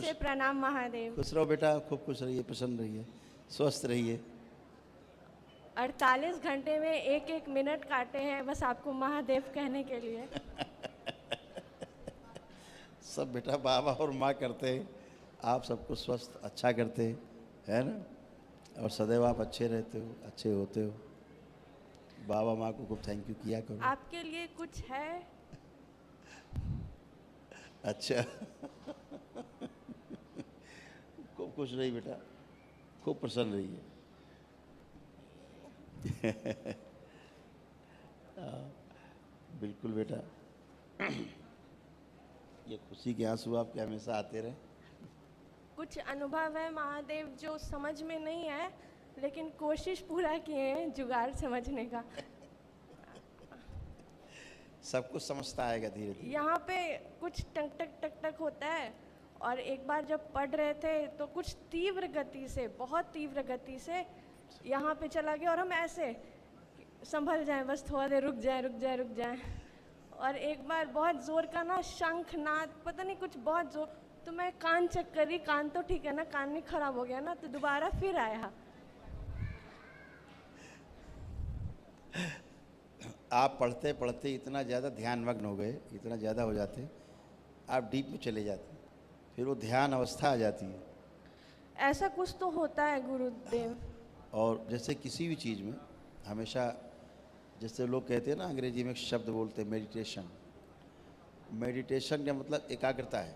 से प्रणाम महादेव। खुश रहो बेटा, खूब खुश रहिए, प्रसन्न रहिए, स्वस्थ रहिए। 48 घंटे में एक एक मिनट काटे हैं बस आपको महादेव कहने के लिए। सब बेटा बाबा और माँ करते हैं, आप सबको स्वस्थ अच्छा करते हैं, है ना। और सदैव आप अच्छे रहते हो, अच्छे होते हो। बाबा माँ को खूब थैंक यू किया करो। आपके लिए कुछ है? अच्छा। खूब खुश रहिए बेटा, खूब प्रसन्न रहिए। बिल्कुल बेटा। ये खुशी के आंसू आपके हमेशा आते रहे। कुछ अनुभव है महादेव जो समझ में नहीं है, लेकिन कोशिश पूरा किए हैं जुगाड़ समझने का। सब कुछ समझता आएगा धीरे धीरे। यहाँ पे कुछ टक टक टक टक होता है, और एक बार जब पढ़ रहे थे तो कुछ तीव्र गति से, बहुत तीव्र गति से यहाँ पे चला गया, और हम ऐसे संभल जाएं, बस थोड़ा देर रुक जाएं रुक जाएं रुक जाएं। और एक बार बहुत ज़ोर का ना शंखनाद, पता नहीं कुछ बहुत ज़ोर, तो मैं कान चेक करी, कान तो ठीक है ना, कान नहीं खराब हो गया ना, तो दोबारा फिर आया। आप पढ़ते पढ़ते इतना ज़्यादा ध्यानमग्न हो गए, इतना ज़्यादा हो जाते, आप डीप में चले जाते, फिर वो ध्यान अवस्था आ जाती है। ऐसा कुछ तो होता है गुरुदेव। और जैसे किसी भी चीज़ में हमेशा, जैसे लोग कहते हैं ना, अंग्रेजी में एक शब्द बोलते हैं मेडिटेशन। मेडिटेशन का मतलब एकाग्रता है,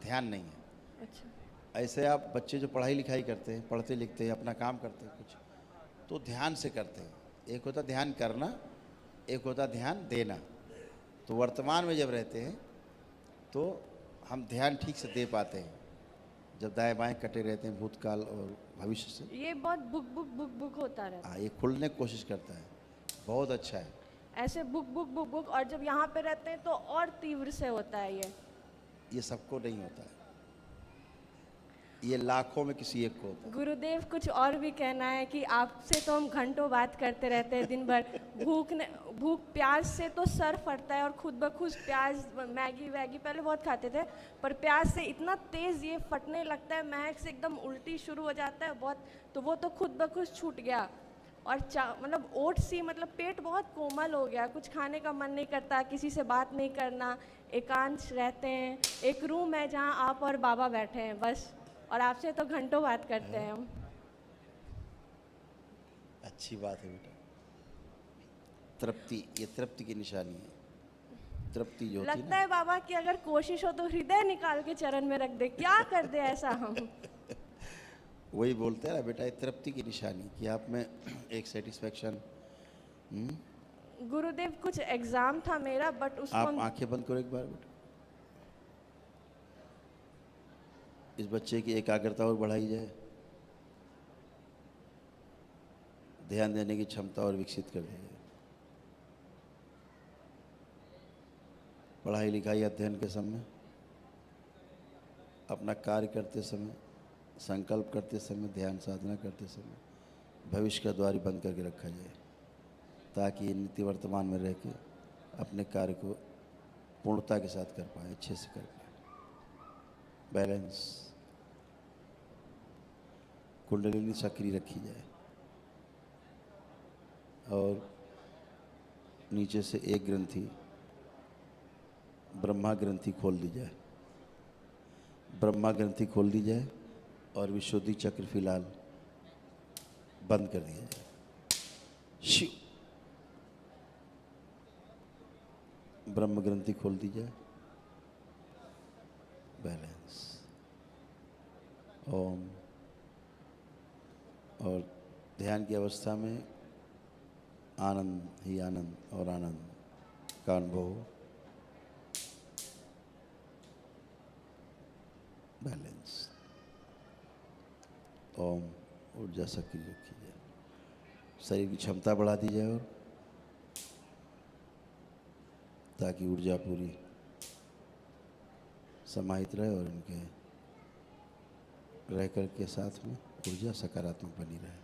ध्यान नहीं है। अच्छा। ऐसे आप बच्चे जो पढ़ाई लिखाई करते हैं, पढ़ते लिखते हैं, अपना काम करते हैं कुछ, तो ध्यान से करते हैं। एक होता ध्यान करना, एक होता ध्यान देना। तो वर्तमान में जब रहते हैं तो हम ध्यान ठीक से दे पाते हैं। जब दाएं बाएं कटे रहते हैं भूतकाल और भविष्य से, ये बहुत बुक बुक बुक बुक होता रहता है। हाँ, ये खुलने की कोशिश करता है, बहुत अच्छा है। ऐसे बुक बुक बुक बुक, और जब यहाँ पे रहते हैं तो और तीव्र से होता है ये सबको नहीं होता है, ये लाखों में किसी एक को होता है। गुरुदेव कुछ और भी कहना है कि आपसे तो हम घंटों बात करते रहते हैं दिन भर। भूख प्याज से तो सर फटता है, और खुद ब खुद प्याज, मैगी वैगी पहले बहुत खाते थे, पर प्याज से इतना तेज़ ये फटने लगता है, महक से एकदम उल्टी शुरू हो जाता है बहुत, तो वो तो खुद ब खुद छूट गया। और मतलब ओट सी, मतलब पेट बहुत कोमल हो गया, कुछ खाने का मन नहीं करता, किसी से बात नहीं करना, एकांत रहते हैं। एक रूम है जहाँ आप और बाबा बैठे हैं बस, और आपसे तो घंटों बात करते हैं हम। अच्छी बात है बेटा। तृप्ति, ये तृप्ति की निशानी है। तृप्ति जो होती लगता है बाबा कि अगर कोशिश हो तो हृदय निकाल के चरण में रख दे, क्या कर दे ऐसा हम। वही बोलते हैं ना बेटा, ये तृप्ति की निशानी कि आप में एक सेटिस्फेक्शन। गुरुदेव कुछ एग्जाम था मेरा, बट उसको आप आंखें बंद करो एक बार बेटा। इस बच्चे की एकाग्रता और बढ़ाई जाए, ध्यान देने की क्षमता और विकसित कर दी जाए। पढ़ाई लिखाई अध्ययन के समय, अपना कार्य करते समय, संकल्प करते समय, ध्यान साधना करते समय भविष्य का द्वार बंद करके रखा जाए, ताकि नित्य वर्तमान में रह के अपने कार्य को पूर्णता के साथ कर पाए, अच्छे से कर पाए। बैलेंस, कुंडलिनी सक्रिय रखी जाए, और नीचे से एक ग्रंथि, ब्रह्मा ग्रंथि खोल दी जाए। ब्रह्मा ग्रंथि खोल दी जाए और विशुद्धि चक्र फिलहाल बंद कर दिया जाए। शिव, ब्रह्म ग्रंथि खोल दी जाए। बैलेंस, ओम। और ध्यान की अवस्था में आनंद ही आनंद और आनंद का अनुभव हो। बैलेंस, ओम। ऊर्जा सक्रिय रखी जाए, शरीर की क्षमता बढ़ा दी जाए, और ताकि ऊर्जा पूरी समाहित रहे और इनके रहकर के साथ में ऊर्जा सकारात्मक बनी रहे।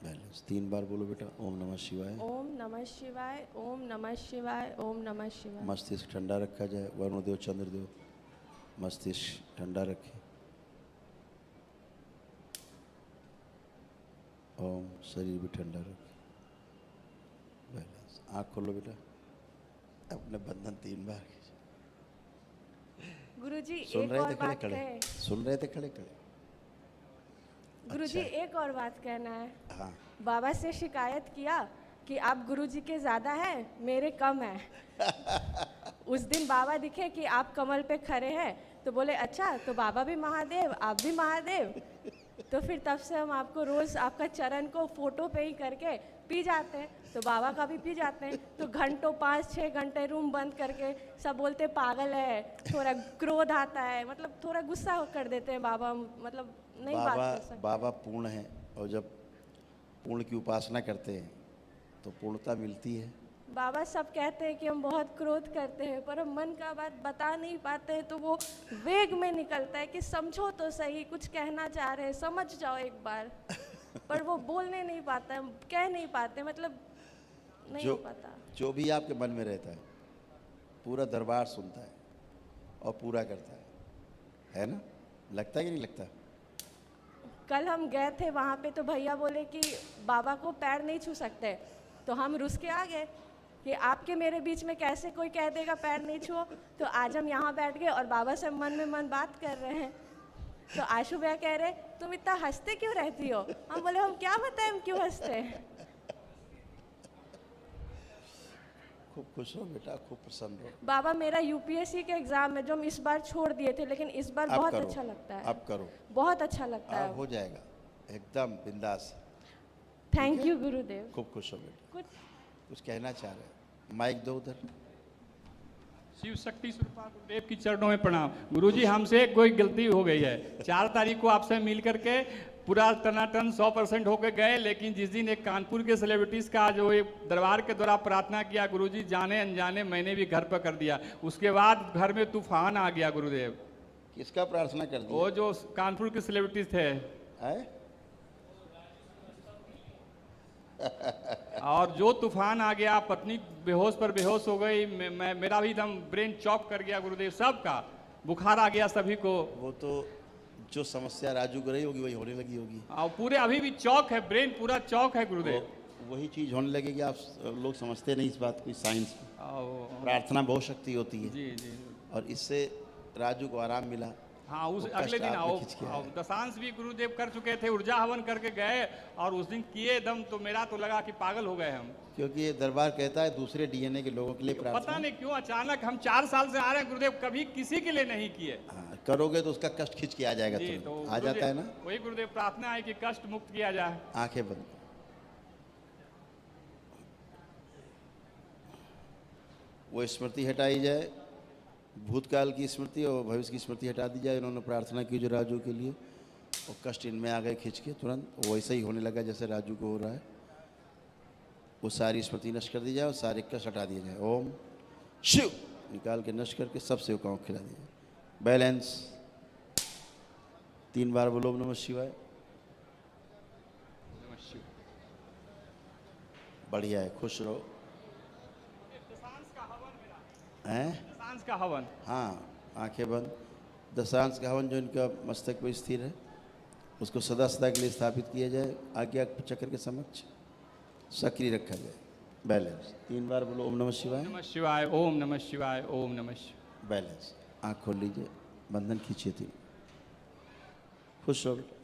बैलेंस 3 बार बोलो बेटा। ओम नमः शिवाय, ओम नमः शिवाय, ओम नमः शिवाय, ओम नमः शिवाय। मस्तिष्क ठंडा रखा जाए। वरुण देव, चंद्र देव मस्तिष्क ठंडा रखें। ओम, शरीर भी ठंडा रखें। बैलेंस। आँख खोलो बेटा, अपने बंधन 3 बार खींचो। गुरुजी सुन एक रहे और थे खड़े बात खड़े, कहे। सुन रहे थे खड़े खड़े। गुरुजी अच्छा। एक और बात कहना है। हाँ, बाबा से शिकायत किया कि आप गुरुजी के ज़्यादा हैं, मेरे कम हैं। उस दिन बाबा दिखे कि आप कमल पे खड़े हैं, तो बोले अच्छा तो बाबा भी महादेव, आप भी महादेव। तो फिर तब से हम आपको रोज़ आपका चरण को फोटो पे ही करके पी जाते हैं, तो बाबा का भी पी जाते हैं। तो घंटों 5-6 घंटे रूम बंद करके सब बोलते पागल है, थोड़ा क्रोध आता है, मतलब थोड़ा गुस्सा कर देते हैं बाबा, मतलब नहीं बात बाबा कर सकते। बाबा पूर्ण है, और जब पूर्ण की उपासना करते हैं तो पूर्णता मिलती है। बाबा सब कहते हैं कि हम बहुत क्रोध करते हैं, पर हम मन का बात बता नहीं पाते हैं, तो वो वेग में निकलता है कि समझो तो सही, कुछ कहना चाह रहे हैं, समझ जाओ एक बार। पर वो बोलने नहीं पाता है, कह नहीं पाते, मतलब नहीं हो पाता। जो भी आपके मन में रहता है पूरा दरबार सुनता है और पूरा करता है ना? लगता है कि नहीं लगता? कल हम गए थे वहाँ पे, तो भैया बोले कि बाबा को पैर नहीं छू सकते, तो हम रुस के आ गए कि आपके मेरे बीच में कैसे कोई कह देगा पैर नहीं छुओ। तो आज हम यहाँ बैठ गए और बाबा से मन में मन बात कर रहे हैं। तो आशु भैया कह रहे तुम इतना हंसते क्यों रहती हो? हम बोले हम क्या बताएं हम क्यों हंसते हैं। खूब खुश हो बेटा, खूब प्रसन्न हो। बाबा मेरा यूपीएससी के एग्जाम है जो हम इस बार छोड़ दिए थे, लेकिन इस बार अब बहुत करो, अच्छा लगता है। अब करो, बहुत अच्छा लगता अब है। हो जाएगा एकदम बिंदास। थैंक ठीक है? यू गुरुदेव। खूब खुश हो बेटा। कुछ कहना चाह रहे हैं, माइक दो उधर। शिव शक्ति स्वरूपा गुरुदेव की चरणों में प्रणाम। गुरुजी हमसे कोई गलती हो गई है। 4 तारीख को आपसे मिल करके पूरा टनाटन 100% होकर गए, लेकिन जिस दिन एक कानपुर के सेलिब्रिटीज का जो एक दरबार के द्वारा प्रार्थना किया, गुरुजी जाने अनजाने मैंने भी घर पर कर दिया। उसके बाद घर में तूफान आ गया गुरुदेव। किसका प्रार्थना कर दी? वो जो कानपुर के सेलिब्रिटीज थे है? और जो तूफान आ गया, पत्नी बेहोश पर बेहोश हो गई, मेरा भी एकदम ब्रेन चॉक कर गया गुरुदेव। सबका बुखार आ गया सभी को। वो तो जो समस्या राजू को रही होगी वही होने लगी होगी। और पूरे अभी भी चौक है, ब्रेन पूरा चौक है गुरुदेव। वही चीज होने लगेगी। आप लोग समझते नहीं इस बात को, साइंस में प्रार्थना बहुत शक्ति होती है। जी जी। और इससे राजू को आराम मिला। हाँ, उस वो अगले कष्ट दिन आप में खिंच के आया। दशांश भी गुरुदेव कर चुके थे, ऊर्जा हवन करके गए और उस दिन किए दम, तो मेरा तो लगा कि पागल हो गए हम। क्योंकि ये दरबार कहता है दूसरे डीएनए के लोगों के लिए पता प्रार्थना। नहीं क्यों अचानक हम 4 साल से आ रहे हैं गुरुदेव, कभी किसी के लिए नहीं किए। हाँ, करोगे तो उसका कष्ट खिंच के आ जाएगा, जी, तुरंत तो आ जाता है ना। वही गुरुदेव प्रार्थना है कि कष्ट मुक्त किया जाए। आंखें बंद। वो स्मृति हटाई जाए, भूतकाल की स्मृति और भविष्य की स्मृति हटा दी जाए। इन्होंने प्रार्थना की जो राजू के लिए, वो कष्ट इनमें आ गए खिंच के तुरंत। वो वैसे ही होने लगा जैसे राजू को हो रहा है। वो सारी स्मृति नष्ट कर दी जाए और सारे कष्ट हटा दिए जाए। ओम शिव निकाल के नष्ट करके सब सेवकाओं को खिला दिया जाए। बैलेंस। 3 बार बोलो ओम नमः शिवाय। बढ़िया है, खुश रहो। हैं? दशांश का हवन। हाँ, आंखें बंद। दशांश का हवन जो इनका मस्तक पर स्थिर है, उसको सदा सदा के लिए स्थापित किया जाए। आज्ञा चक्र के समक्ष सक्रिय रखा जाए। बैलेंस। 3 बार बोलो ओम नमः शिवाय। नमः शिवाय, ओम नमः शिवाय, ओम नमः शिवाय। बैलेंस। आँख खोल लीजिए, बंधन खींचिए। 3 खुश हो बेटा।